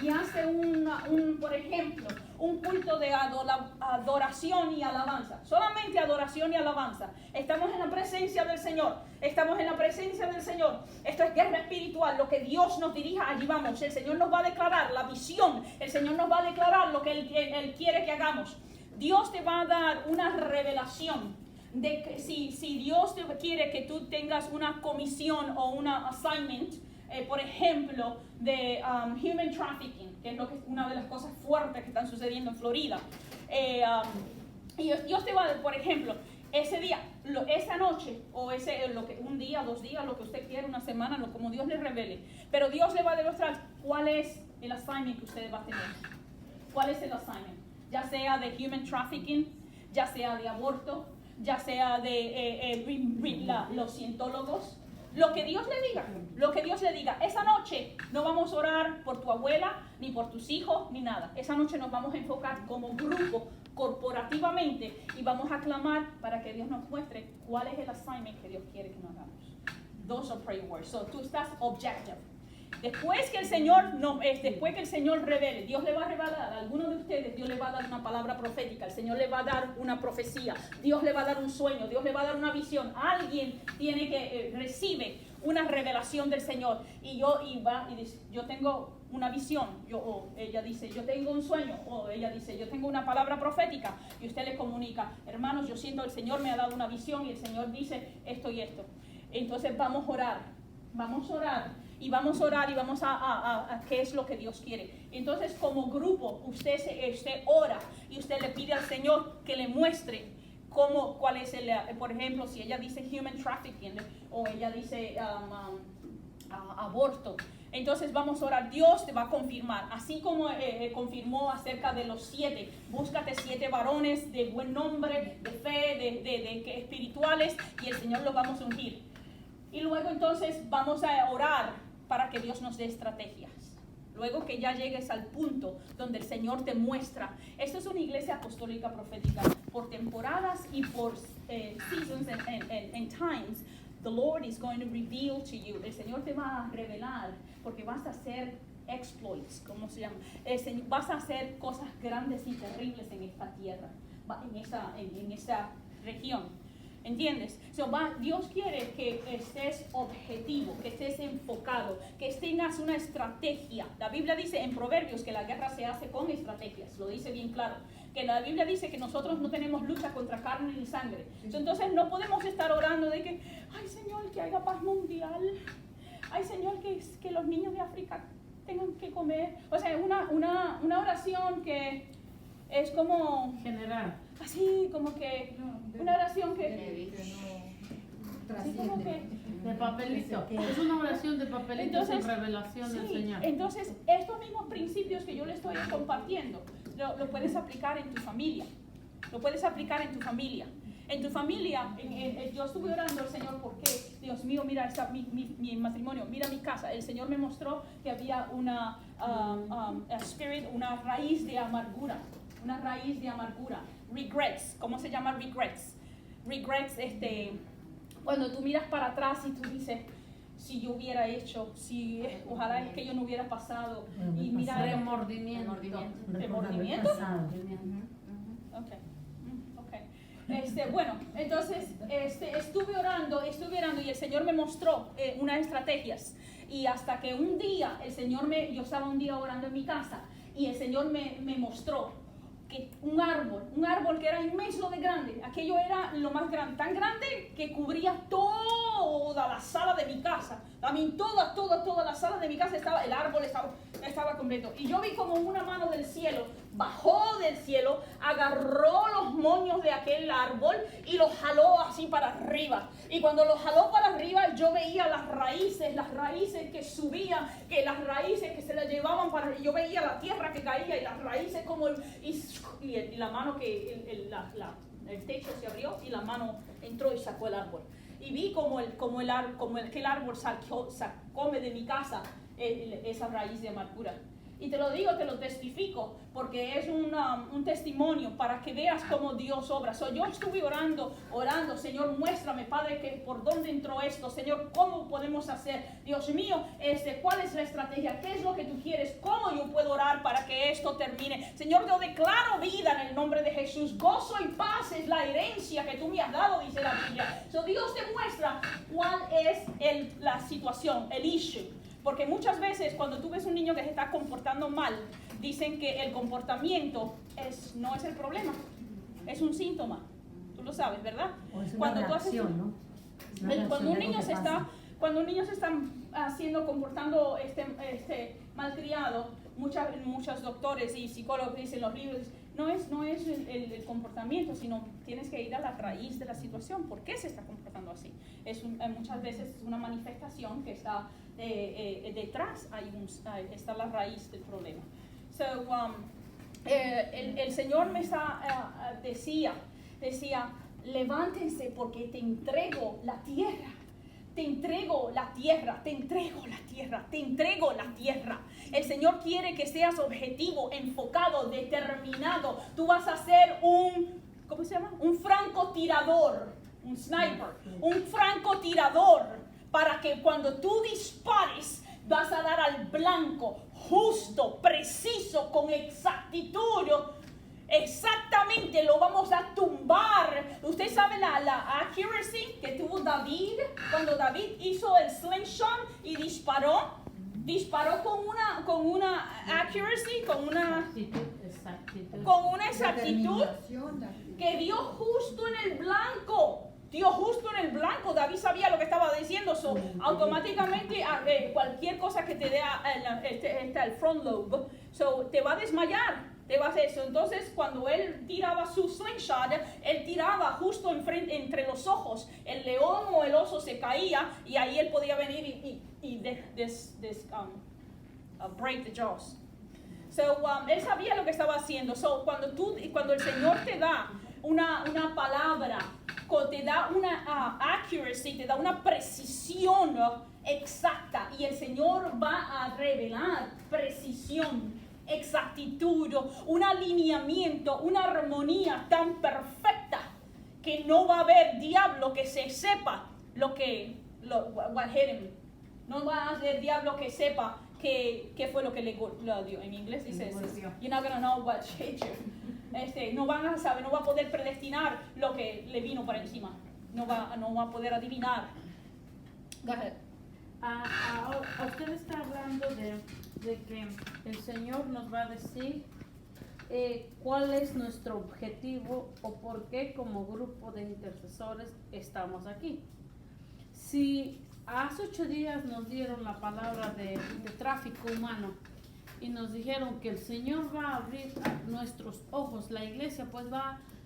y hace por ejemplo, un culto de adoración y alabanza. Solamente adoración y alabanza. Estamos en la presencia del Señor. Estamos en la presencia del Señor. Esto es guerra espiritual. Lo que Dios nos dirija, allí vamos. El Señor nos va a declarar la visión. El Señor nos va a declarar lo que Él quiere que hagamos. Dios te va a dar una revelación de que si Dios te quiere que tú tengas una comisión o una assignment, por ejemplo, de human trafficking, que es una de las cosas fuertes que están sucediendo en Florida. Y Dios te va a dar, por ejemplo, ese día, esa noche, o un día, 2 días, lo que usted quiera, una semana, como Dios le revele. Pero Dios le va a demostrar cuál es el assignment que usted va a tener. ¿Cuál es el assignment? Ya sea de human trafficking, ya sea de aborto, ya sea de los cientólogos. Lo que Dios le diga, esa noche no vamos a orar por tu abuela, ni por tus hijos, ni nada. Esa noche nos vamos a enfocar como grupo, corporativamente, y vamos a clamar para que Dios nos muestre cuál es el assignment que Dios quiere que nos hagamos. Those are prayer words. So tú estás objective. Después que el Señor revele, Dios le va a revelar a alguno de ustedes, Dios le va a dar una palabra profética, el Señor le va a dar una profecía, Dios le va a dar un sueño, Dios le va a dar una visión. Alguien tiene que recibe una revelación del Señor y dice, yo tengo una visión, o ella dice, yo tengo un sueño, o ella dice, yo tengo una palabra profética, y usted le comunica, hermanos, yo siento el Señor me ha dado una visión y el Señor dice esto y esto. Entonces vamos a orar y vamos a qué es lo que Dios quiere. Entonces, como grupo, usted ora y usted le pide al Señor que le muestre cuál es por ejemplo, si ella dice human trafficking o ella dice aborto. Entonces vamos a orar, Dios te va a confirmar, así como confirmó acerca de los 7, búscate 7 varones de buen nombre, de fe, de espirituales, y el Señor los vamos a ungir. Y luego entonces vamos a orar para que Dios nos dé estrategias. Luego que ya llegues al punto donde el Señor te muestra. Esto es una iglesia apostólica profética. Por temporadas y por seasons and times, the Lord is going to reveal to you. El Señor te va a revelar porque vas a hacer exploits, ¿cómo se llama? Vas a hacer cosas grandes y terribles en esta tierra, en esta región. ¿Entiendes? Dios quiere que estés objetivo, que estés enfocado, que tengas una estrategia. La Biblia dice en Proverbios que la guerra se hace con estrategias, lo dice bien claro. Que la Biblia dice que nosotros no tenemos lucha contra carne ni sangre. Entonces no podemos estar orando de que, ay Señor, que haya paz mundial. Ay Señor, que los niños de África tengan que comer. O sea, una oración que es como general. Así como que una oración que así como que de papelito. Es una oración de papelito. Entonces, sin revelación del Señor. Entonces, estos mismos principios que yo le estoy compartiendo, lo puedes aplicar en tu familia. Lo puedes aplicar en tu familia. En tu familia, yo estuve orando al Señor porque, Dios mío, mira mi matrimonio, mira mi casa. El Señor me mostró que había una raíz de amargura. Una raíz de amargura. Regrets. ¿Cómo se llama regrets? Regrets, cuando tú miras para atrás y tú dices, si yo hubiera hecho, ojalá es que yo no hubiera pasado. Y mira, remordimiento. ¿Remordimiento? Okay. Bueno, entonces estuve orando y el Señor me mostró unas estrategias. Y hasta que un día, yo estaba un día orando en mi casa y el Señor me mostró que un árbol que era inmenso de grande, aquello era lo más grande, tan grande que cubría toda la sala de mi casa. También toda la sala de mi casa el árbol estaba completo. Y yo vi como una mano del cielo, bajó del cielo, agarró los moños de aquel árbol y los jaló así para arriba. Y cuando los jaló para arriba, yo veía las raíces que subían, que las raíces que se las llevaban para... Yo veía la tierra que caía y las raíces como... Y la mano que... el techo se abrió y la mano entró y sacó el árbol. Y vi como aquel árbol sacó de mi casa esa raíz de amargura. Y te lo digo, te lo testifico, porque es un testimonio para que veas cómo Dios obra. Yo estuve orando, Señor, muéstrame, Padre, que por dónde entró esto, Señor, cómo podemos hacer. Dios mío, ¿cuál es la estrategia? ¿Qué es lo que tú quieres? ¿Cómo yo puedo orar hasta que esto termine. Señor, yo declaro vida en el nombre de Jesús. Gozo y paz es la herencia que tú me has dado, dice la Biblia. So, Dios te muestra cuál es la situación, el issue. Porque muchas veces cuando tú ves un niño que se está comportando mal, dicen que el comportamiento no es el problema, es un síntoma. Tú lo sabes, ¿verdad? O es una Cuando reacción, ¿no? cuando un niño se está comportando malcriado, muchos doctores y psicólogos dicen los libros, no es el comportamiento, sino tienes que ir a la raíz de la situación. ¿Por qué se está comportando así? Muchas veces es una manifestación que está detrás, está la raíz del problema. So, el Señor me decía, levántense porque te entrego la tierra. Te entrego la tierra, te entrego la tierra, te entrego la tierra. El Señor quiere que seas objetivo, enfocado, determinado. Tú vas a ser ¿cómo se llama? Un francotirador, un sniper, un francotirador, para que cuando tú dispares, vas a dar al blanco, justo, preciso, con exactitud. Exactamente, lo vamos a tumbar. Usted sabe la accuracy que tuvo David cuando David hizo el slingshot y disparó con una accuracy, con una exactitud que dio justo en el blanco. David sabía lo que estaba diciendo, automáticamente cualquier cosa que te dé el front lobe, te va a desmayar. Entonces, cuando él tiraba su slingshot, él tiraba justo entre los ojos. El león o el oso se caía y ahí él podía venir y break the jaws. Él sabía lo que estaba haciendo. Cuando el Señor te da una palabra, te da una accuracy, te da una precisión exacta, y el Señor va a revelar precisión, exactitud, un alineamiento, una armonía tan perfecta que no va a haber diablo que se sepa what hit him. No va a haber diablo que sepa qué fue lo que le dio. En inglés dice, you're not gonna know what hit you. No van a saber, no va a poder predestinar lo que le vino para encima. No va a poder adivinar. Go ahead. Usted está hablando de que el Señor nos va a decir cuál es nuestro objetivo o por qué como grupo de intercesores estamos aquí. Si hace 8 días nos dieron la palabra de tráfico humano y nos dijeron que el Señor va a abrir nuestros ojos, la iglesia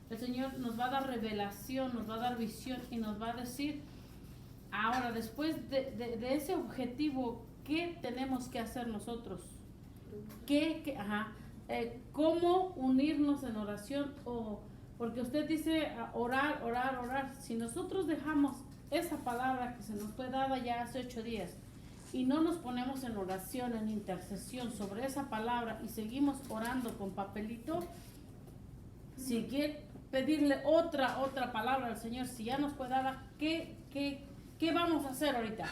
el Señor nos va a dar revelación, nos va a dar visión y nos va a decir, ahora después de ese objetivo, ¿qué tenemos que hacer nosotros? ¿Cómo unirnos en oración? Porque usted dice orar. Si nosotros dejamos esa palabra que se nos fue dada ya hace 8 días y no nos ponemos en oración, en intercesión sobre esa palabra y seguimos orando con papelito, si quiere pedirle otra palabra al Señor, si ya nos fue dada, ¿qué vamos a hacer ahorita?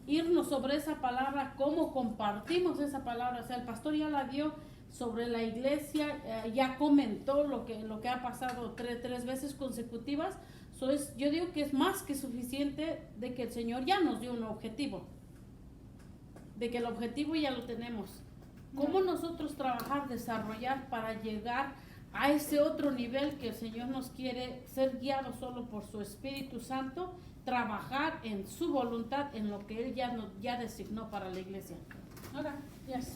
Irnos sobre esa palabra, cómo compartimos esa palabra. O sea, el pastor ya la dio sobre la iglesia, ya comentó lo que ha pasado tres veces consecutivas. Yo digo que es más que suficiente de que el Señor ya nos dio un objetivo, de que el objetivo ya lo tenemos. ¿Cómo nosotros trabajar, desarrollar para llegar a ese otro nivel que el Señor nos quiere, ser guiado solo por su Espíritu Santo, trabajar en su voluntad, en lo que Él ya designó para la iglesia? Okay, yes.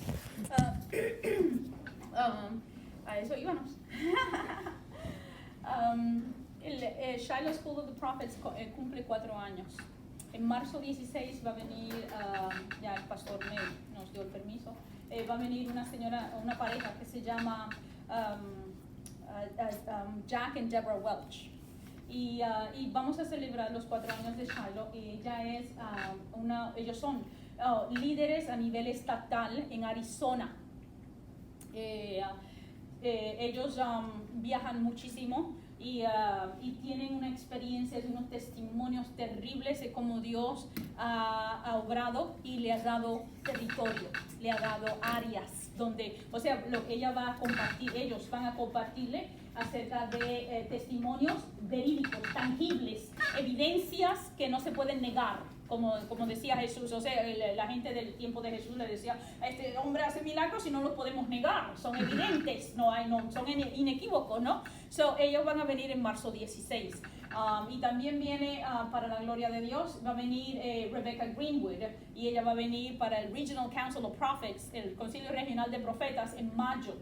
A eso íbamos. El Shiloh School of the Prophets cumple 4 años. En marzo 16 va a venir, ya el pastor nos dio el permiso, va a venir una pareja que se llama Jack and Deborah Welch. Y vamos a celebrar los 4 años de Shiloh. Y ellos son líderes a nivel estatal en Arizona. Ellos viajan muchísimo y tienen una experiencia, unos testimonios terribles de cómo Dios ha obrado y le ha dado territorio, le ha dado áreas donde, o sea, lo que ella va a compartir, ellos van a compartirle acerca de testimonios verídicos, tangibles, evidencias que no se pueden negar, como decía Jesús. O sea, la gente del tiempo de Jesús le decía, este hombre hace milagros y no los podemos negar, son evidentes, son inequívocos, ¿no? So, ellos van a venir en marzo 16. Y también viene, para la gloria de Dios, va a venir Rebecca Greenwood, y ella va a venir para el Regional Council of Prophets, el Concilio Regional de Profetas, en mayo.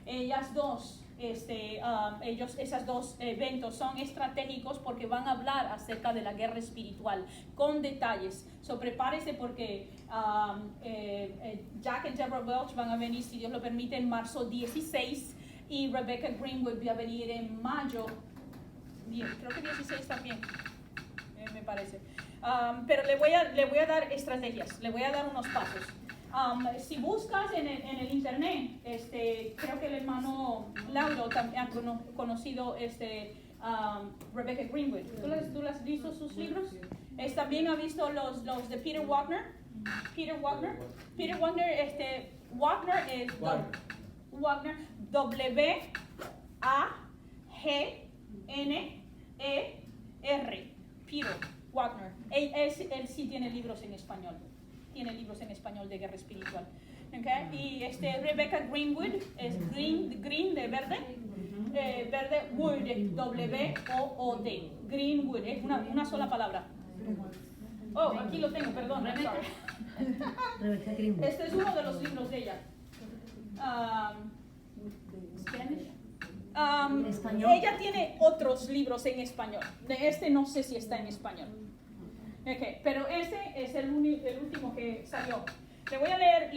Ellas dos, esos dos eventos son estratégicos porque van a hablar acerca de la guerra espiritual con detalles. So, prepárese porque Jack y Deborah Welch van a venir, si Dios lo permite, en marzo 16, y Rebecca Greenwood va a venir en mayo, creo que 16 también, me parece. Pero le voy a dar estrategias, le voy a dar unos pasos. Si buscas en el internet, creo que el hermano Lauro también ha conocido Rebecca Greenwood. ¿Tú has visto sus libros? También ha visto los de Peter Wagner. Peter Wagner es Wagner, W-A-G-N-E-R, Peter Wagner. Él sí tiene libros en español. Tiene libros en español de guerra espiritual. Okay. Y Rebecca Greenwood es green de verde, verde wood, W-O-O-D. Greenwood, es una sola palabra. Oh, aquí lo tengo, perdón. Rebecca Greenwood. Este es uno de los libros de ella. Ella tiene otros libros en español. De no sé si está en español. Okay, pero ese es el último que salió. Le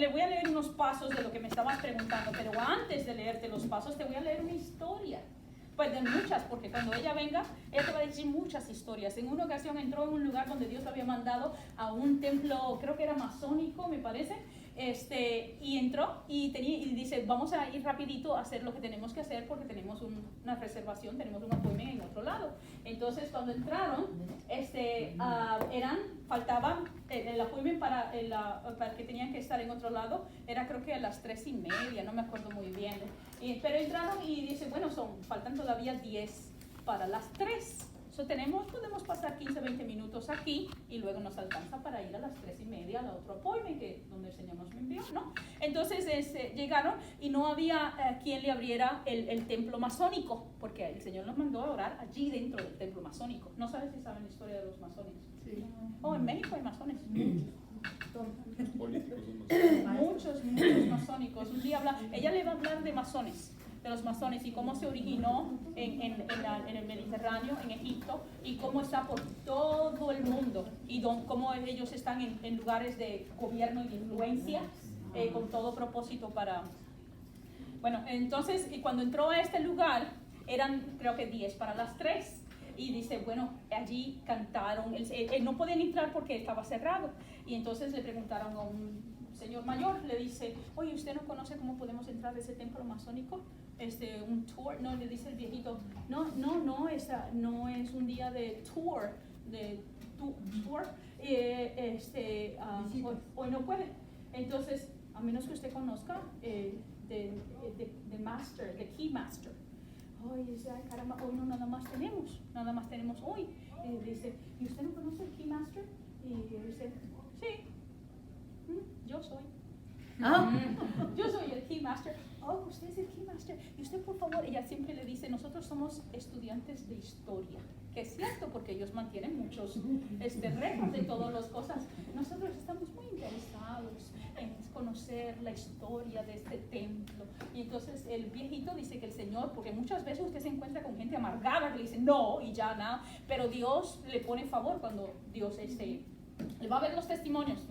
voy a leer unos pasos de lo que me estabas preguntando, pero antes de leerte los pasos te voy a leer una historia. Pues de muchas, porque cuando ella venga, ella te va a decir muchas historias. En una ocasión entró en un lugar donde Dios la había mandado a un templo, creo que era masónico, me parece, y entró y dice, vamos a ir rapidito a hacer lo que tenemos que hacer porque tenemos una reservación, tenemos un appointment en otro lado. Entonces cuando entraron, faltaban el appointment para que tenían que estar en otro lado, era creo que a las 3:30, no me acuerdo muy bien. Pero entraron y dice, bueno, faltan todavía 10 para las 3. Podemos pasar 15-20 minutos aquí y luego nos alcanza para ir a las 3:30 al otro appointment donde el Señor nos envió, ¿no? Entonces llegaron y no había quien le abriera el templo masónico, porque el Señor nos mandó a orar allí dentro del templo masónico. No sabes si saben la historia de los masones. Sí. Oh, en México hay masones. Muchos masónicos. Un día ella le va a hablar de masones, de los masones y cómo se originó en el Mediterráneo, en Egipto, y cómo está por todo el mundo y cómo ellos están en lugares de gobierno y de influencia, con todo propósito para... Bueno, entonces cuando entró a este lugar eran creo que 10 para las 3 y dice, bueno, allí cantaron, no podían entrar porque estaba cerrado, y entonces le preguntaron a un señor mayor, le dice, oye, ¿usted no conoce cómo podemos entrar a ese templo masónico? Un tour. No, le dice el viejito, no, esa no es un día de tour, hoy no puede. Entonces, a menos que usted conozca the master, the key master. Hoy dice, ay caramba, hoy no nada más tenemos hoy. Dice, ¿y usted no conoce el key master? Y dice, sí, yo soy. Yo soy el Key Master. Oh, usted es el Key Master. Y usted, por favor, ella siempre le dice, nosotros somos estudiantes de historia. Que es cierto, porque ellos mantienen muchos récords de todas las cosas. Nosotros estamos muy interesados en conocer la historia de este templo. Y entonces el viejito dice que el Señor, porque muchas veces usted se encuentra con gente amargada que le dice no y ya nada, pero Dios le pone favor cuando Dios le va a ver los testimonios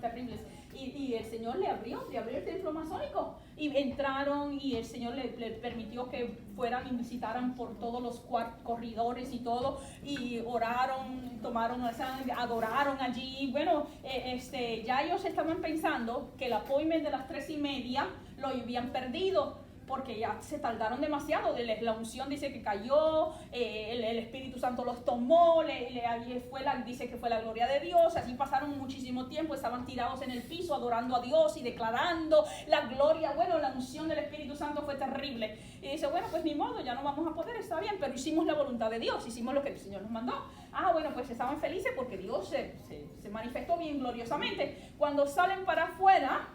terribles. Y el Señor le abrió el templo masónico. Y entraron y el Señor le permitió que fueran y visitaran por todos los corredores y todo. Y oraron, tomaron la sangre, adoraron allí. Bueno, ya ellos estaban pensando que el appointment de las 3:30 lo habían perdido. porque ya se tardaron demasiado. La unción dice que cayó, el Espíritu Santo los tomó, dice que fue la gloria de Dios. Así pasaron muchísimo tiempo, estaban tirados en el piso adorando a Dios y declarando la gloria. Bueno, la unción del Espíritu Santo fue terrible. Y dice, bueno, pues ni modo, ya no vamos a poder, está bien, pero hicimos la voluntad de Dios, hicimos lo que el Señor nos mandó. Bueno, pues estaban felices porque Dios se manifestó bien gloriosamente. Cuando salen para afuera,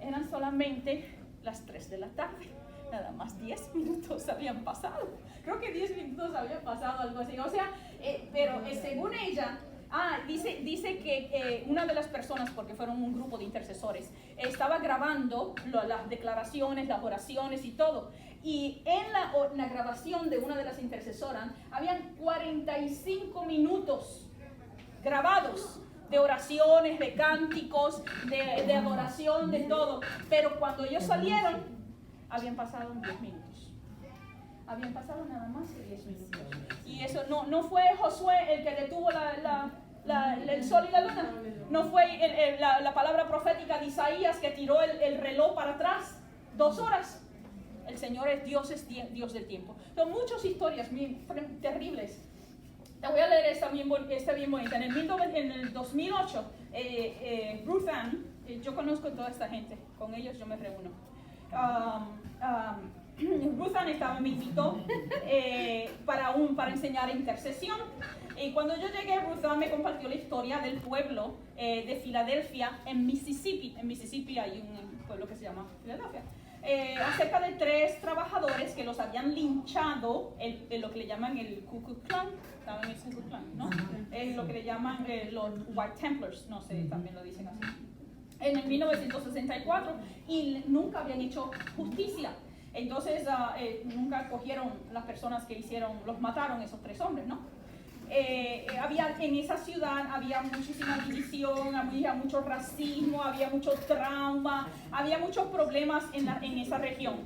eran solamente las 3 de la tarde. Nada más 10 minutos habían pasado. Creo que 10 minutos habían pasado, algo así. O sea, pero según ella, dice que una de las personas, porque fueron un grupo de intercesores, estaba grabando las declaraciones, las oraciones y todo. Y en la grabación de una de las intercesoras, habían 45 minutos grabados de oraciones, de cánticos, de adoración, de todo. Pero cuando ellos salieron, habían pasado 10 minutos. Habían pasado nada más que 10 minutos. Y eso no fue Josué el que detuvo el sol y la luna. No fue la palabra profética de Isaías que tiró el reloj para atrás 2 horas. El Señor es Dios del tiempo. Son muchas historias terribles. Te voy a leer esta bien bonita. En el 2008, Ruth Ann, yo conozco a toda esta gente, con ellos yo me reúno. Ruth Ann me invitó para enseñar intercesión. Y cuando yo llegué, Ruth Ann me compartió la historia del pueblo de Filadelfia en Mississippi. En Mississippi hay un pueblo que se llama Filadelfia. Acerca de 3 trabajadores que los habían linchado en lo que le llaman el Ku Klux Klan. ¿Saben el Ku Klux Klan, no? Es lo que le llaman los White Templars, no sé, también lo dicen así. En el 1964, y nunca habían hecho justicia. Entonces, nunca cogieron las personas que los mataron esos 3 hombres, ¿no? En esa ciudad había muchísima división, había mucho racismo, había mucho trauma, había muchos problemas en esa región.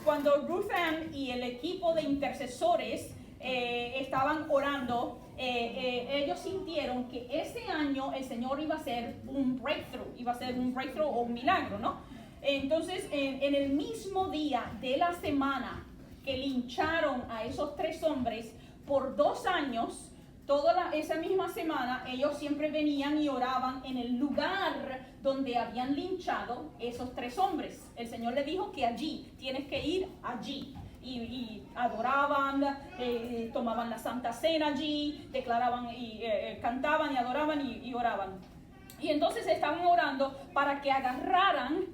Cuando Ruth Ann y el equipo de intercesores estaban orando, ellos sintieron que ese año el Señor iba a hacer un breakthrough o un milagro, ¿no? Entonces, en el mismo día de la semana que lincharon a esos 3 hombres por 2 años, esa misma semana, ellos siempre venían y oraban en el lugar donde habían linchado esos 3 hombres. El Señor le dijo que tienes que ir allí. Y adoraban, tomaban la Santa Cena allí, declaraban y cantaban y adoraban y oraban. Y entonces estaban orando para que agarraran,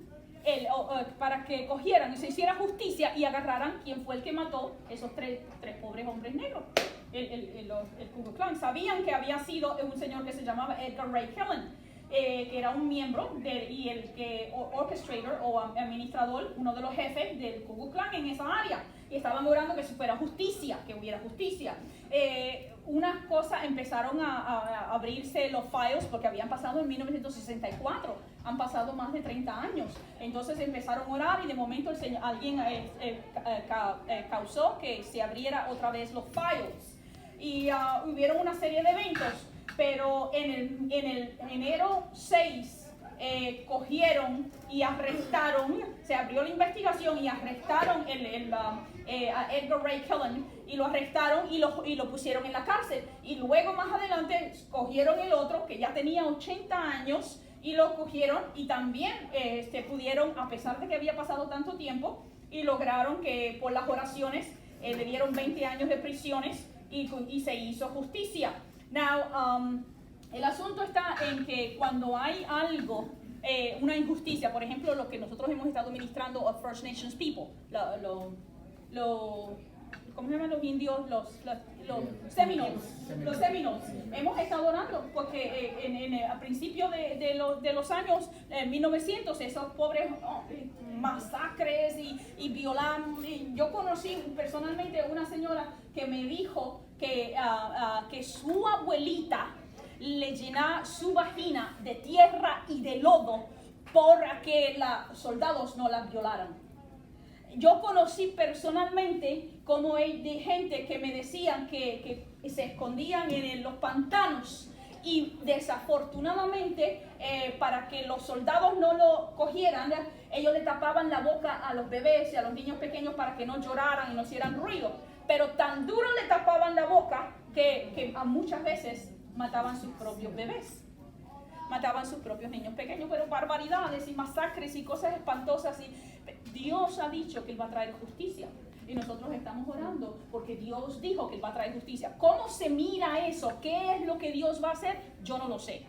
para que cogieran y se hiciera justicia y agarraran quién fue el que mató esos tres pobres hombres negros. El Ku Klux Klan. Sabían que había sido un señor que se llamaba Edgar Ray Killen, que era un miembro y el que orchestrator o administrador, uno de los jefes del Ku Klux Klan en esa área. Y estaban orando que hubiera justicia. Unas cosas empezaron a abrirse los files porque habían pasado en 1964, han pasado más de 30 años. Entonces empezaron a orar y de momento alguien causó que se abriera otra vez los files. Y hubieron una serie de eventos, pero en el enero 6 cogieron y arrestaron, se abrió la investigación y arrestaron a Edgar Ray Killen y lo arrestaron y lo pusieron en la cárcel. Y luego más adelante cogieron el otro que ya tenía 80 años y lo cogieron y también pudieron, a pesar de que había pasado tanto tiempo, y lograron que por las oraciones le dieron 20 años de prisiones y se hizo justicia. Now, el asunto está en que cuando hay algo, una injusticia, por ejemplo, lo que nosotros hemos estado ministrando a First Nations People, ¿cómo se llaman los indios? Los Seminoles. Los Seminoles. Hemos estado orando porque a principios de los años 1900, esos pobres masacres y violan. Yo conocí personalmente una señora que me dijo que su abuelita le llenaba su vagina de tierra y de lodo para que los soldados no la violaran. Yo conocí personalmente de gente que me decían que se escondían en los pantanos Y desafortunadamente, para que los soldados no lo cogieran, ellos le tapaban la boca a los bebés y a los niños pequeños para que no lloraran y no hicieran ruido. Pero tan duro le tapaban la boca que a muchas veces mataban sus propios bebés. Mataban sus propios niños pequeños, pero barbaridades y masacres y cosas espantosas. Y Dios ha dicho que Él va a traer justicia. Y nosotros estamos orando porque Dios dijo que Él va a traer justicia. ¿Cómo se mira eso? ¿Qué es lo que Dios va a hacer? Yo no lo sé.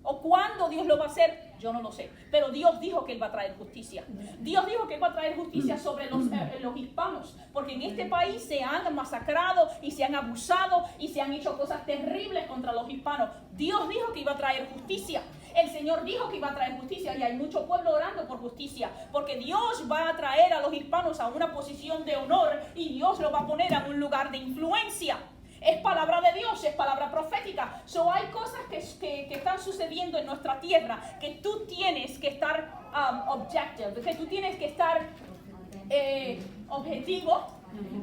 ¿O cuándo Dios lo va a hacer? Yo no lo sé. Pero Dios dijo que Él va a traer justicia. Dios dijo que Él va a traer justicia sobre los hispanos. Porque en este país se han masacrado y se han abusado y se han hecho cosas terribles contra los hispanos. Dios dijo que iba a traer justicia. El Señor dijo que iba a traer justicia y hay mucho pueblo orando por justicia, porque Dios va a traer a los hispanos a una posición de honor y Dios lo va a poner en un lugar de influencia. Es palabra de Dios, es palabra profética. Hay cosas que están sucediendo en nuestra tierra que tú tienes que estar objective, que tú tienes que estar objetivo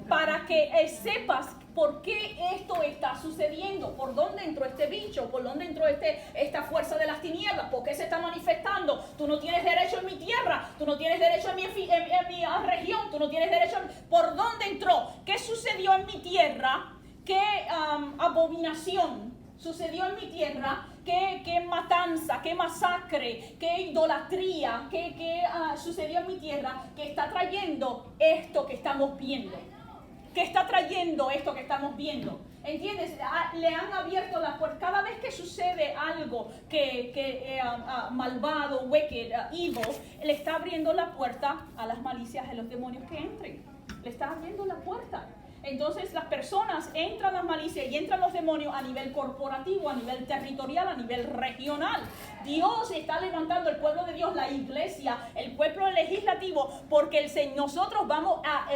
para que sepas por qué esto está sucediendo, por dónde entró este bicho, por dónde entró esta fuerza de las tinieblas, por qué se está manifestando. Tú no tienes derecho en mi tierra, tú no tienes derecho en mi región, tú no tienes derecho ¿por dónde entró? ¿Qué sucedió en mi tierra? ¿Qué abominación sucedió en mi tierra? ¿Qué matanza, qué masacre, qué idolatría, qué sucedió en mi tierra que está trayendo esto que estamos viendo? ¿Qué está trayendo esto que estamos viendo? ¿Entiendes? Le han abierto la puerta. Cada vez que sucede algo malvado, wicked, evil, le está abriendo la puerta a las malicias de los demonios que entren. Le está abriendo la puerta. Entonces las personas entran las malicias y entran los demonios a nivel corporativo, a nivel territorial, a nivel regional. Dios está levantando el pueblo de Dios, la iglesia, el pueblo legislativo, porque nosotros vamos a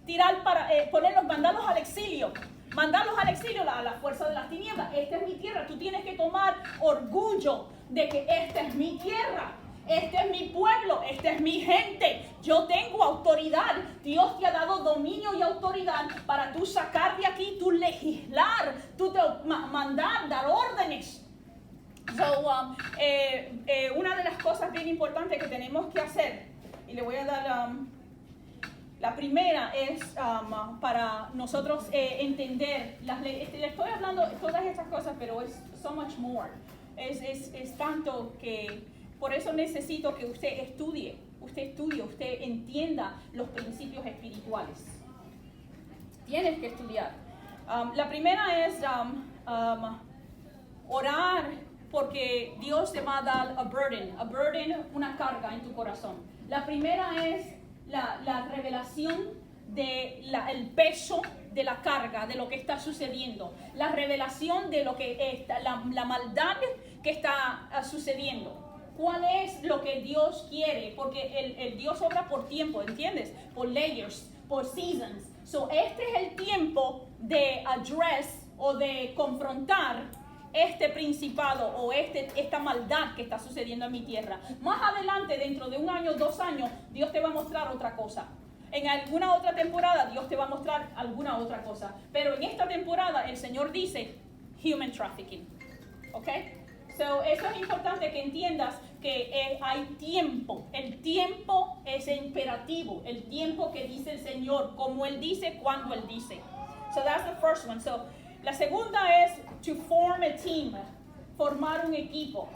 tirar para ponerlos, mandarlos al exilio. Mandarlos al exilio a la fuerza de las tinieblas. Esta es mi tierra. Tú tienes que tomar orgullo de que esta es mi tierra. Este es mi pueblo, esta es mi gente. Yo tengo autoridad. Dios te ha dado dominio y autoridad para tú sacar de aquí, tú legislar, tú mandar, dar órdenes. Una de las cosas bien importantes que tenemos que hacer, y le voy a dar la primera es para nosotros entender las leyes. Le estoy hablando de todas estas cosas, pero es so much more. Es tanto que por eso necesito que usted estudie, usted entienda los principios espirituales. Tienes que estudiar. La primera es orar porque Dios te va a dar a burden, una carga en tu corazón. La primera es la revelación del peso de la carga, de lo que está sucediendo. La revelación de lo que está, la maldad que está sucediendo. ¿Cuál es lo que Dios quiere? Porque el Dios obra por tiempo, ¿entiendes? Por layers, por seasons. Este es el tiempo de address o de confrontar este principado o esta maldad que está sucediendo en mi tierra. Más adelante, dentro de 1 año, 2 años, Dios te va a mostrar otra cosa. En alguna otra temporada, Dios te va a mostrar alguna otra cosa. Pero en esta temporada, el Señor dice human trafficking. ¿Ok? Eso es importante que entiendas que hay tiempo. El tiempo es imperativo. El tiempo que dice el Señor, como Él dice, cuando Él dice. That's the first one. La segunda es to form a team, formar un equipo.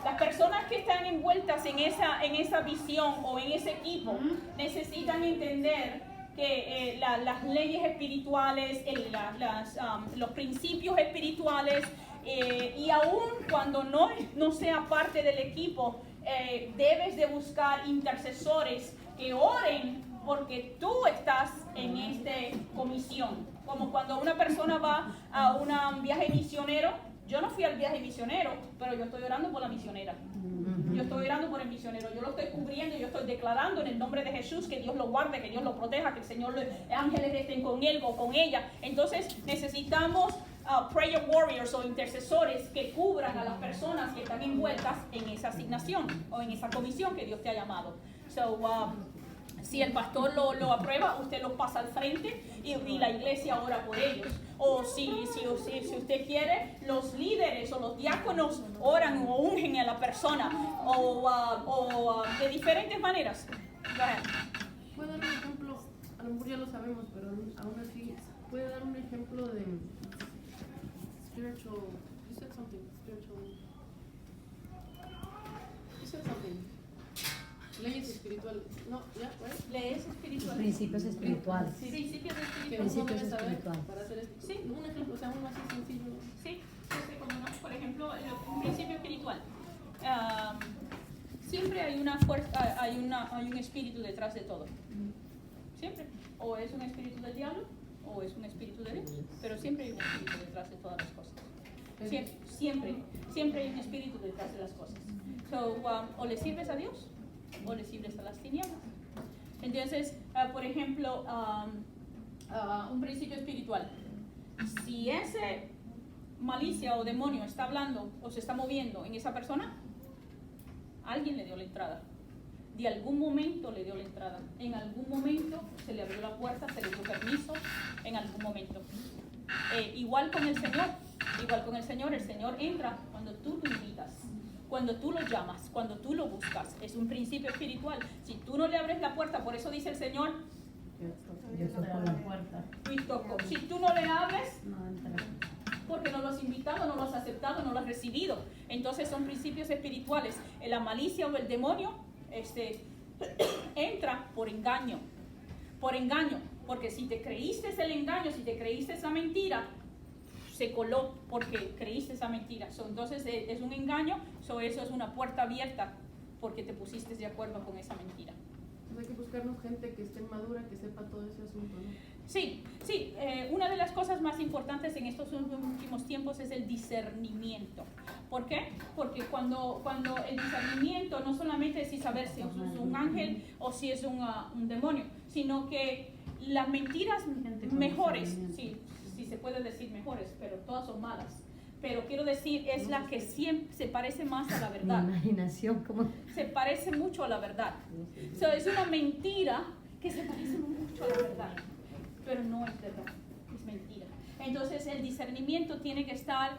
Las personas que están envueltas en esa visión o en ese equipo necesitan entender que las leyes espirituales, los principios espirituales, y aún cuando no sea parte del equipo, debes de buscar intercesores que oren porque tú estás en esta comisión. Como cuando una persona va a un viaje misionero. Yo no fui al viaje misionero, pero yo estoy orando por la misionera. Yo estoy orando por el misionero. Yo lo estoy cubriendo, yo estoy declarando en el nombre de Jesús que Dios lo guarde, que Dios lo proteja, que el Señor, ángeles estén con él o con ella. Entonces necesitamos prayer warriors o intercesores que cubran a las personas que están envueltas en esa asignación o en esa comisión que Dios te ha llamado. Si el pastor lo aprueba, usted los pasa al frente y la iglesia ora por ellos. O si usted quiere, los líderes o los diáconos oran o ungen a la persona o de diferentes maneras. ¿Puede dar un ejemplo? A lo mejor ya lo sabemos, pero aún así, ¿puede dar un ejemplo de spiritual? You said something, spiritual. You said something. Leyes espirituales. No, ya, right? Leyes espirituales. Principios espirituales. Sí. Principios Que espirituales. uno Principios debe saber espirituales. para hacer esto. Sí. Un ejemplo, o sea, uno así sencillo. Sí, como por ejemplo, un principio espiritual. Siempre hay una fuerza, hay un espíritu detrás de todo. Siempre. O es un espíritu del diablo o es un espíritu de Dios. Pero siempre hay un espíritu detrás de todas las cosas. Siempre hay un espíritu detrás de las cosas. So, o le sirves a Dios o le sirves a las tinieblas. Entonces, por ejemplo, un principio espiritual. Si ese malicia o demonio está hablando o se está moviendo en esa persona, alguien le dio la entrada. De algún momento le dio la entrada. En algún momento se le abrió la puerta, se le dio permiso, en algún momento. Igual con el Señor, el Señor entra cuando tú lo invitas, cuando tú lo llamas, cuando tú lo buscas. Es un principio espiritual. Si tú no le abres la puerta, por eso dice el Señor, Yo toco la puerta. y toco. Si tú no le abres, No entra. porque no lo has invitado, no lo has aceptado, no lo has recibido. Entonces son principios espirituales. La malicia o el demonio entra por engaño. Por engaño. Porque si te creíste el engaño, si te creíste esa mentira, se coló porque creíste esa mentira. Entonces es un engaño, eso es una puerta abierta porque te pusiste de acuerdo con esa mentira. Hay que buscarnos gente que esté madura, que sepa todo ese asunto, ¿no? Sí, una de las cosas más importantes en estos últimos tiempos es el discernimiento. ¿Por qué? Porque cuando el discernimiento no solamente es saber si es un ángel o si es un demonio, sino que las mentiras mejores, sí, se puede decir mejores, pero todas son malas. Pero quiero decir, es la que siempre se parece más a la verdad. Mi imaginación, como. Se parece mucho a la verdad. Es una mentira que se parece mucho a la verdad, pero no es verdad, es mentira. Entonces el discernimiento tiene que estar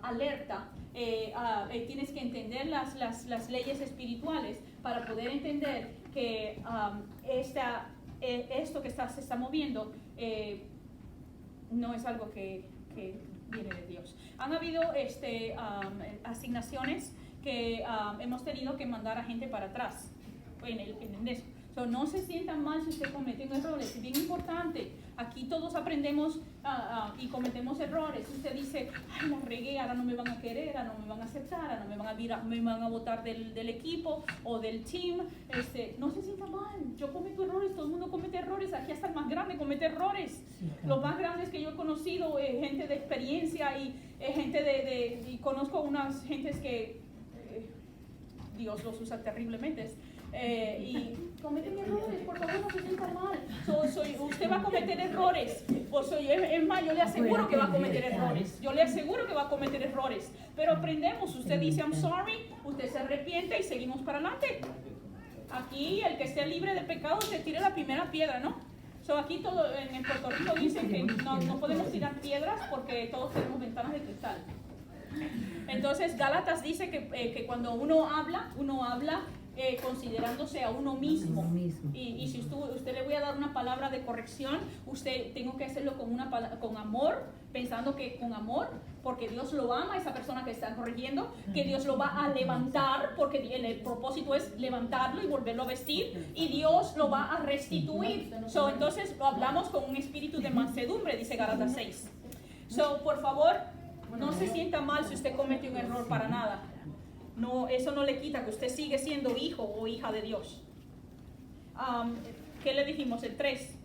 alerta, tienes que entender las leyes espirituales para poder entender que esto que se está moviendo no es algo que viene de Dios. Han habido asignaciones que hemos tenido que mandar a gente para atrás en eso. No se sientan mal si usted comete un error, es bien importante. Aquí todos aprendemos y cometemos errores. Usted dice, ay, la regué, ahora no me van a querer, ahora no me van a aceptar, ahora me van a votar del equipo o del team. No se sienta mal, yo cometo errores, todo el mundo comete errores, aquí hasta el más grande comete errores. Los más grandes que yo he conocido, gente de experiencia y gente y conozco unas gentes que Dios los usa terriblemente. Y cometen errores, por favor no se sientan mal. Usted va a cometer errores. Es más, yo le aseguro que va a cometer errores. Yo le aseguro que va a cometer errores. Pero aprendemos. Usted dice, I'm sorry, usted se arrepiente y seguimos para adelante. Aquí, el que esté libre de pecado, se tire la primera piedra, ¿no? Aquí en Puerto Rico dicen que no podemos tirar piedras porque todos tenemos ventanas de cristal. Entonces, Gálatas dice que cuando uno habla considerándose a uno mismo. Y si usted le voy a dar una palabra de corrección, usted tengo que hacerlo con amor, pensando que con amor, porque Dios lo ama, esa persona que está corrigiendo, que Dios lo va a levantar, porque el propósito es levantarlo y volverlo a vestir, y Dios lo va a restituir. Entonces lo hablamos con un espíritu de mansedumbre, dice Gálatas 6. Por favor, no se sienta mal si usted comete un error, para nada. No, eso no le quita que usted sigue siendo hijo o hija de Dios. ¿Qué le dijimos? El 3.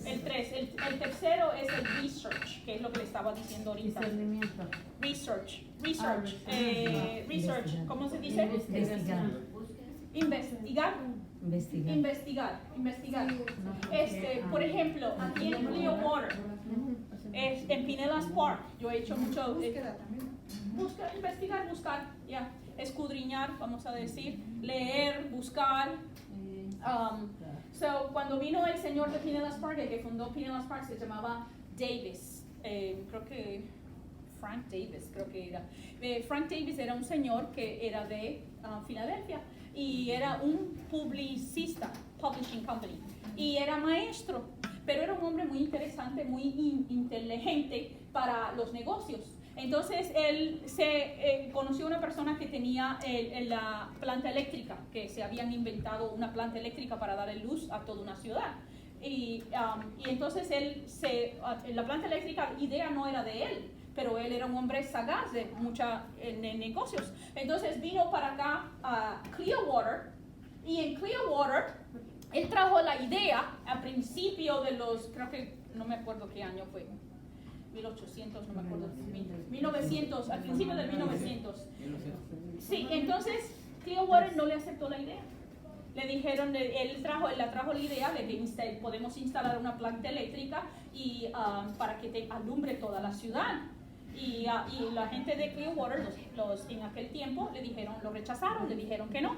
El 3. El tercero es el research, que es lo que le estaba diciendo ahorita. Discernimiento. Research. ¿Cómo se dice? Investigar. Por ejemplo, aquí en Clearwater, en Pinellas Park, yo he hecho mucho... buscar, ya. escudriñar, vamos a decir, leer, buscar. Cuando vino el señor de Pinellas Park, el que fundó Pinellas Park, se llamaba Davis, creo que Frank Davis, creo que era. Frank Davis era un señor que era de Filadelfia y era un publicista, publishing company, y era maestro, pero era un hombre muy interesante, muy inteligente para los negocios. Entonces él conoció a una persona que tenía la planta eléctrica, que se habían inventado una planta eléctrica para dar luz a toda una ciudad. Y entonces la planta eléctrica, idea no era de él, pero él era un hombre sagaz de negocios. Entonces vino para acá a Clearwater, y en Clearwater él trajo la idea a principio de creo que, no me acuerdo qué año fue, 1800, no me acuerdo, 1900, al principio del 1900. Sí, entonces Clearwater no le aceptó la idea. Le dijeron, él la trajo la idea de que podemos instalar una planta eléctrica y para que te alumbre toda la ciudad. Y la gente de Clearwater, en aquel tiempo, lo rechazaron, le dijeron que no.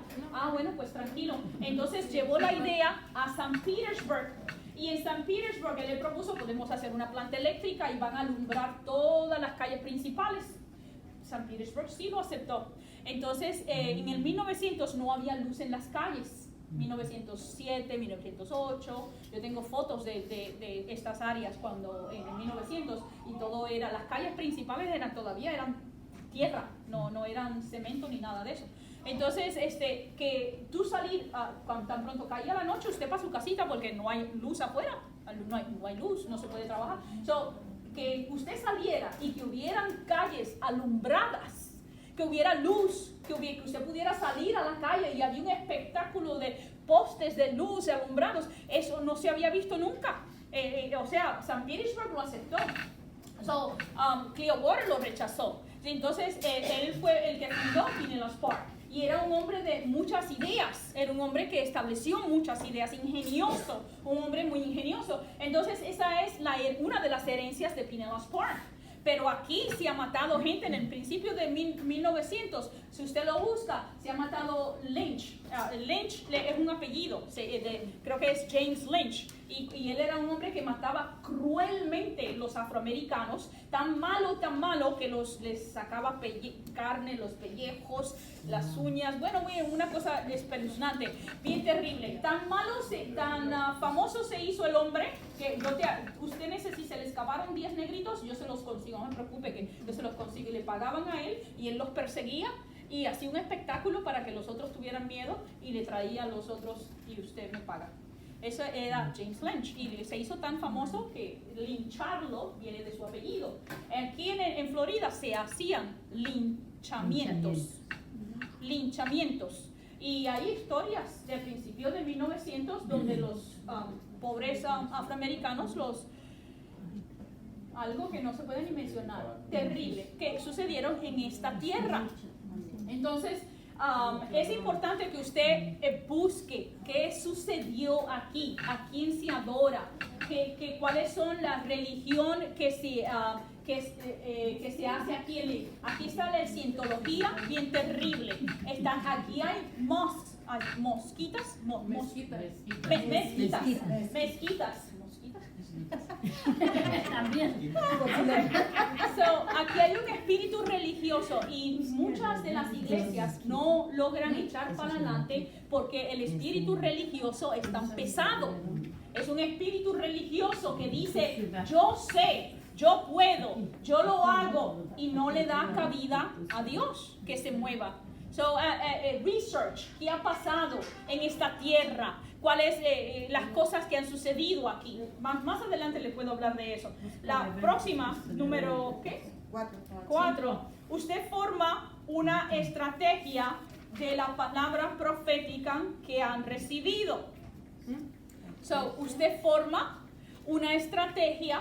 Bueno, pues tranquilo. Entonces llevó la idea a St. Petersburg. Y en St. Petersburg él le propuso, podemos hacer una planta eléctrica y van a alumbrar todas las calles principales. St. Petersburg sí lo aceptó. Entonces, en el 1900 no había luz en las calles. 1907, 1908, yo tengo fotos de estas áreas cuando en el 1900 y todo era, las calles principales todavía eran tierra, no eran cemento ni nada de eso. Entonces, que tú salir, cuando tan pronto caía la noche, usted para su casita porque no hay luz afuera, no hay luz, no se puede trabajar. Que usted saliera y que hubieran calles alumbradas, que hubiera luz, que usted pudiera salir a la calle y había un espectáculo de postes de luz alumbrados, eso no se había visto nunca. St. Petersburg lo aceptó. Clearwater lo rechazó. Entonces, él fue el que fundó Pinellas Park. Y era un hombre de muchas ideas, era un hombre que estableció muchas ideas, ingenioso, un hombre muy ingenioso. Entonces, esa es una de las herencias de Pinellas Park. Pero aquí se ha matado gente en el principio de 1900. Si usted lo busca, se ha matado Lynch. Lynch es un apellido, creo que es James Lynch. Y él era un hombre que mataba cruelmente los afroamericanos. Tan malo que les sacaba carne, los pellejos, las uñas. Bueno, una cosa espeluznante, bien terrible. Tan famoso se hizo el hombre que usted necesita, si se le escaparon 10 negritos, yo se los consigo, no me preocupe que yo se los consigo. Y le pagaban a él y él los perseguía y hacía un espectáculo para que los otros tuvieran miedo y le traía a los otros y usted me paga. Eso era James Lynch y se hizo tan famoso que lincharlo viene de su apellido. Aquí en Florida se hacían linchamientos. Y hay historias del principio de 1900 donde los pobres afroamericanos, algo que no se puede ni mencionar, terrible, que sucedieron en esta tierra. Entonces, es importante que usted busque qué sucedió aquí, a quién se adora, cuáles son las religiones que se hace aquí. Aquí está la cientología, bien terrible. Aquí hay mezquitas. También. Aquí hay un espíritu religioso y muchas de las iglesias no logran echar para adelante porque el espíritu religioso es tan pesado. Es un espíritu religioso que dice, yo sé, yo puedo, yo lo hago, y no le da cabida a Dios que se mueva. Research, ¿qué ha pasado en esta tierra? ¿Cuáles las cosas que han sucedido aquí? Más adelante les puedo hablar de eso. La próxima, número, ¿qué? 4. Usted forma una estrategia de la palabra profética que han recibido. Usted forma una estrategia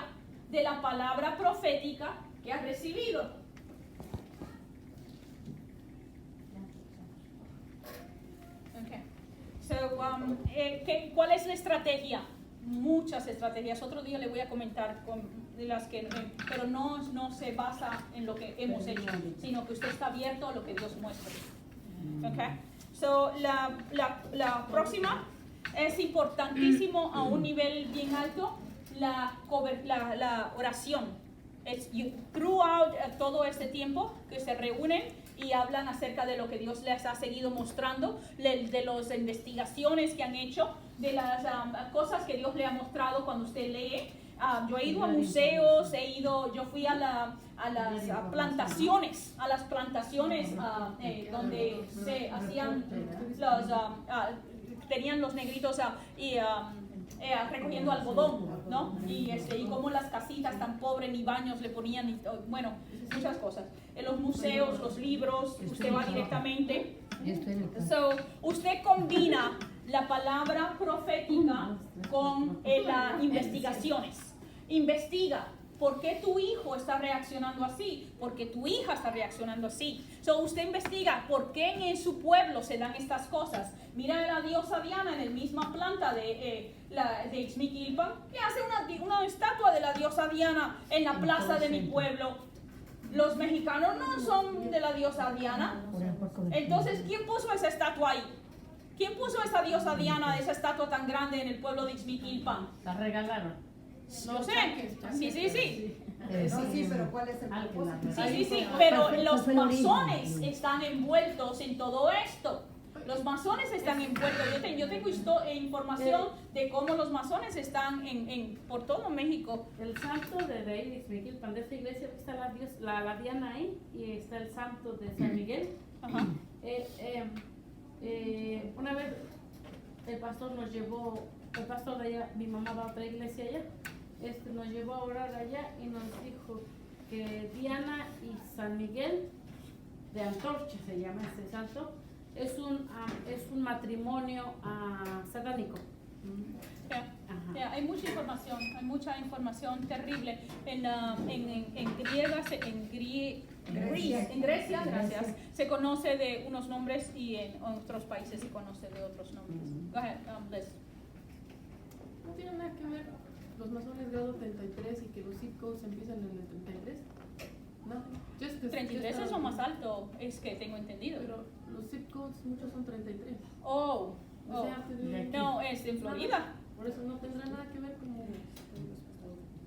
de la palabra profética que ha recibido. ¿Cuál es la estrategia? Muchas estrategias. Otro día le voy a comentar de las que, pero no se basa en lo que hemos hecho, sino que usted está abierto a lo que Dios muestre. Okay. So, la próxima es importantísimo a un nivel bien alto, la oración. Throughout todo este tiempo que se reúnen y hablan acerca de lo que Dios les ha seguido mostrando, de las investigaciones que han hecho, de las cosas que Dios le ha mostrado cuando usted lee. Yo he ido a museos, yo fui a las plantaciones, donde se hacían tenían los negritos recogiendo algodón, ¿no? Y como las casitas tan pobres ni baños le ponían, bueno, muchas cosas. En los museos, los libros, usted va directamente. So, usted combina la palabra profética con las investigaciones. Investiga. ¿Por qué tu hijo está reaccionando así? ¿Por qué tu hija está reaccionando así? So, usted investiga por qué en su pueblo se dan estas cosas. Mira a la diosa Diana en la misma planta de Ixmiquilpan, que hace una estatua de la diosa Diana en la plaza de mi pueblo. Los mexicanos no son de la diosa Diana. Entonces, ¿quién puso esa estatua ahí? ¿Quién puso esa diosa Diana, esa estatua tan grande en el pueblo de Ixmiquilpan? La regalaron. No sé. Sí. Sí, pero ¿cuál es el propósito? Sí, pero los masones están envueltos en todo esto. Los masones están envueltos. Yo tengo información de cómo los masones están por todo México. El santo de Ixmiquilpan, de esta iglesia, está la Diana ahí, y está el santo de San Miguel. Ajá. Una vez el pastor de allá, mi mamá va a otra iglesia allá, nos llevó a orar allá y nos dijo que Diana y San Miguel de Antorcha, se llama ese santo, es un matrimonio satánico. Hay mucha información terrible en Grecia, gracias, se conoce de unos nombres y en otros países se conoce de otros nombres. Go ahead, Liz. No tiene nada que ver los masones grado 33 y que los zip codes empiezan en el 33. No, 33 es lo más alto, es que tengo entendido. Pero los zip codes muchos son 33. No, es en Florida. Por eso no tendrá nada que ver con...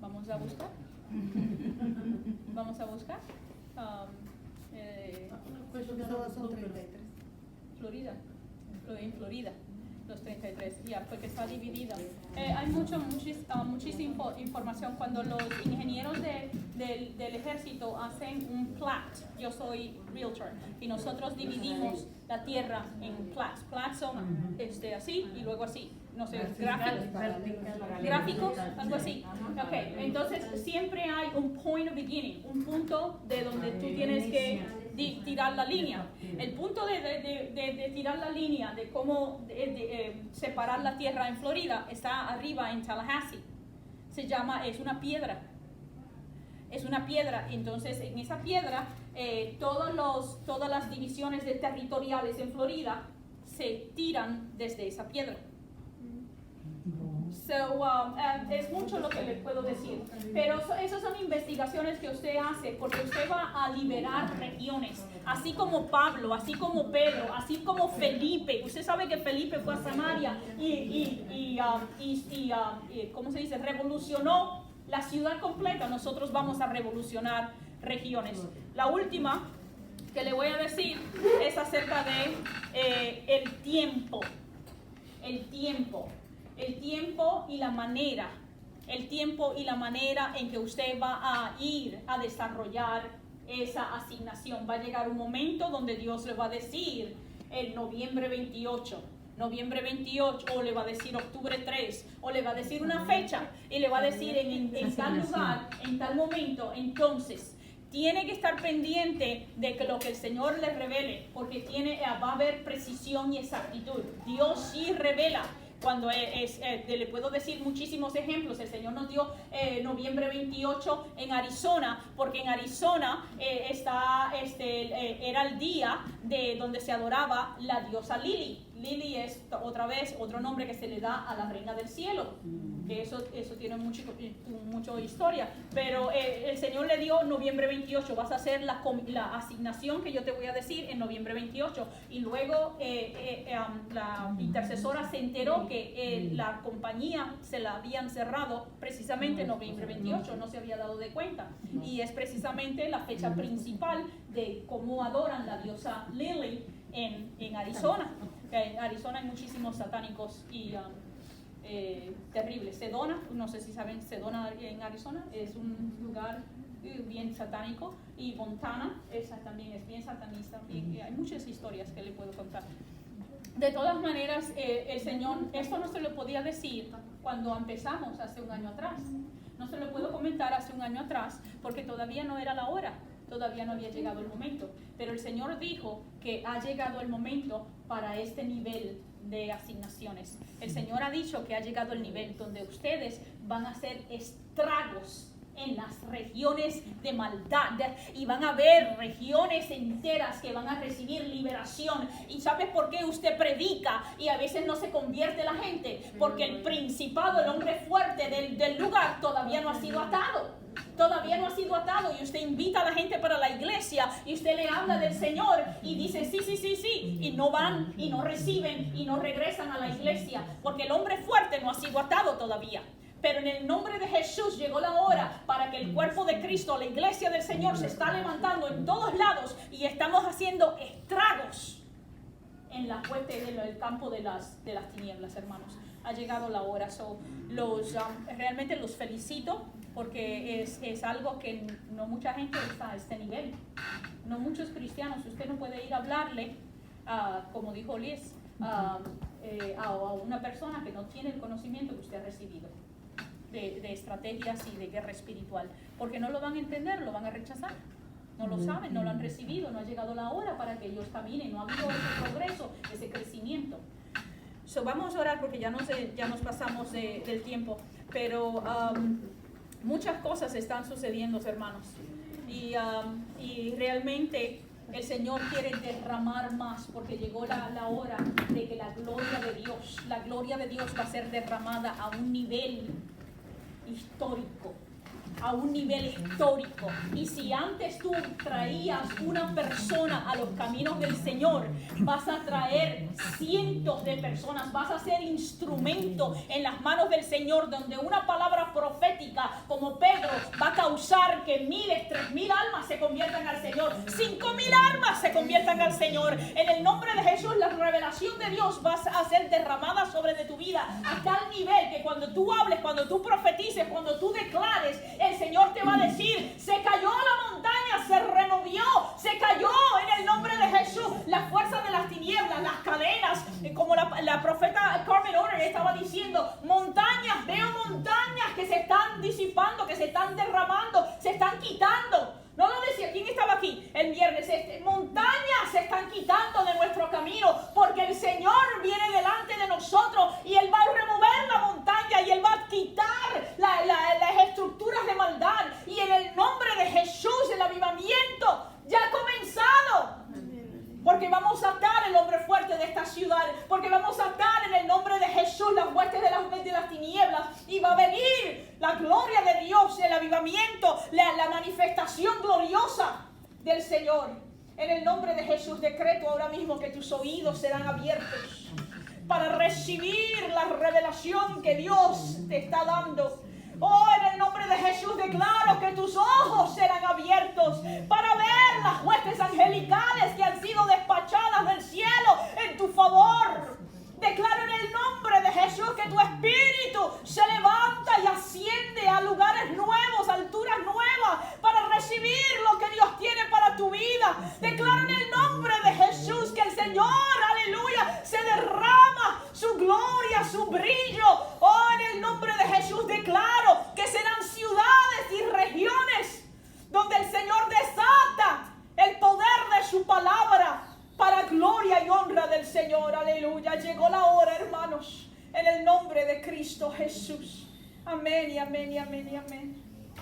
Vamos a buscar. Pues todos son 33. En Florida, los 33, porque está dividida. Hay muchísima información. Cuando los ingenieros del ejército hacen un plat, yo soy realtor, y nosotros dividimos la tierra en plats. Plats son así y luego así. No sé, gráficos, algo así. Okay, entonces siempre hay un point of beginning, un punto de donde tú tienes que tirar la línea. El punto de tirar la línea, de cómo separar la tierra en Florida, está arriba en Tallahassee. Es una piedra. Entonces en esa piedra, todas las divisiones territoriales en Florida se tiran desde esa piedra. Es mucho lo que le puedo decir, pero esas son investigaciones que usted hace porque usted va a liberar regiones, así como Pablo, así como Pedro, así como Felipe. Usted sabe que Felipe fue a Samaria y ¿cómo se dice? Revolucionó la ciudad completa. Nosotros vamos a revolucionar regiones. La última que le voy a decir es acerca de el tiempo y la manera en que usted va a ir a desarrollar esa asignación. Va a llegar un momento donde Dios le va a decir el noviembre 28, o le va a decir octubre 3, o le va a decir una fecha, y le va a decir en tal lugar, en tal momento. Entonces, tiene que estar pendiente de que lo que el Señor le revele, porque va a haber precisión y exactitud. Dios sí revela. Cuando le puedo decir muchísimos ejemplos. El Señor nos dio noviembre 28 en Arizona, porque en Arizona era el día donde se adoraba la diosa Lili. Lily es otra vez otro nombre que se le da a la reina del cielo, que eso tiene mucha historia, pero el Señor le dio noviembre 28, vas a hacer la asignación que yo te voy a decir en noviembre 28, y luego la intercesora se enteró que la compañía se la habían cerrado precisamente en noviembre 28, no se había dado de cuenta, y es precisamente la fecha principal de cómo adoran la diosa Lily en Arizona. En Arizona hay muchísimos satánicos y terribles. Sedona, no sé si saben, Sedona en Arizona es un lugar bien satánico, y Montana, esa también es bien satanista. Y hay muchas historias que le puedo contar. De todas maneras, el Señor, esto no se lo podía decir cuando empezamos hace un año atrás. No se lo puedo comentar hace un año atrás porque todavía no era la hora. Todavía no había llegado el momento, pero el Señor dijo que ha llegado el momento para este nivel de asignaciones. El Señor ha dicho que ha llegado el nivel donde ustedes van a hacer estragos en las regiones de maldad, y van a haber regiones enteras que van a recibir liberación. ¿Y sabes por qué usted predica y a veces no se convierte la gente? Porque el principado, el hombre fuerte del lugar, todavía no ha sido atado. Todavía no ha sido atado, y usted invita a la gente para la iglesia y usted le habla del Señor y dice sí, y no van y no reciben y no regresan a la iglesia porque el hombre fuerte no ha sido atado todavía. Pero en el nombre de Jesús llegó la hora para que el cuerpo de Cristo, la iglesia del Señor, se está levantando en todos lados y estamos haciendo estragos en la hueste del campo de las tinieblas, hermanos. Ha llegado la hora. Realmente los felicito porque es algo que no mucha gente está a este nivel. No muchos cristianos. Usted no puede ir a hablarle, como dijo Liz, a una persona que no tiene el conocimiento que usted ha recibido de estrategias y de guerra espiritual, porque no lo van a entender, lo van a rechazar. No lo saben, no lo han recibido, no ha llegado la hora para que ellos caminen, no ha habido ese progreso, ese crecimiento. Vamos a orar porque ya nos pasamos del tiempo, pero muchas cosas están sucediendo, hermanos, y realmente el Señor quiere derramar más, porque llegó la hora de que la gloria de Dios va a ser derramada a un nivel histórico. Y si antes tú traías una persona a los caminos del Señor, vas a traer cientos de personas, vas a ser instrumento en las manos del Señor, donde una palabra profética como Pedro va a causar que 1,000, 3,000 almas se conviertan al Señor, 5,000 almas se conviertan al Señor. En el nombre de Jesús, la revelación de Dios va a ser derramada sobre de tu vida a tal nivel que cuando tú hables, cuando tú profetices, cuando tú declares, el Señor te va a decir: se cayó la montaña, se removió, se cayó en el nombre de Jesús. La fuerza de las tinieblas, las cadenas, como la profeta Carmen Orner estaba diciendo, montañas, veo montañas que se están disipando, que se están derramando, se están quitando. No lo decía, ¿quién estaba aquí el viernes? Montañas se están quitando de nuestro camino, porque el Señor viene delante de nosotros y Él va a remover la montaña y Él va a quitar las estructuras de maldad. Y en el nombre de Jesús, el avivamiento ya ha comenzado. Porque vamos a atar el hombre fuerte de esta ciudad, porque vamos a atar en el nombre de Jesús las huestes de las tinieblas, y va a venir la gloria de Dios, el avivamiento, la manifestación gloriosa del Señor. En el nombre de Jesús decreto ahora mismo que tus oídos serán abiertos para recibir la revelación que Dios te está dando. Oh, en el nombre de Jesús declaro que tus ojos serán abiertos para ver las huestes angelicales que han sido despachadas del cielo en tu favor. Declaro en el nombre de Jesús que tu espíritu se levanta y asciende a lugares nuevos, alturas nuevas, para recibir lo que Dios tiene para tu vida. Declaro en el nombre de Jesús que el Señor, aleluya, se derrama su gloria, su brillo. Oh, en el nombre de Jesús declaro que serán ciudades y regiones donde el Señor desata el poder de su palabra para gloria y honra del Señor. Aleluya. Llegó la hora, hermanos, en el nombre de Cristo Jesús. Amén y amén y amén y amén.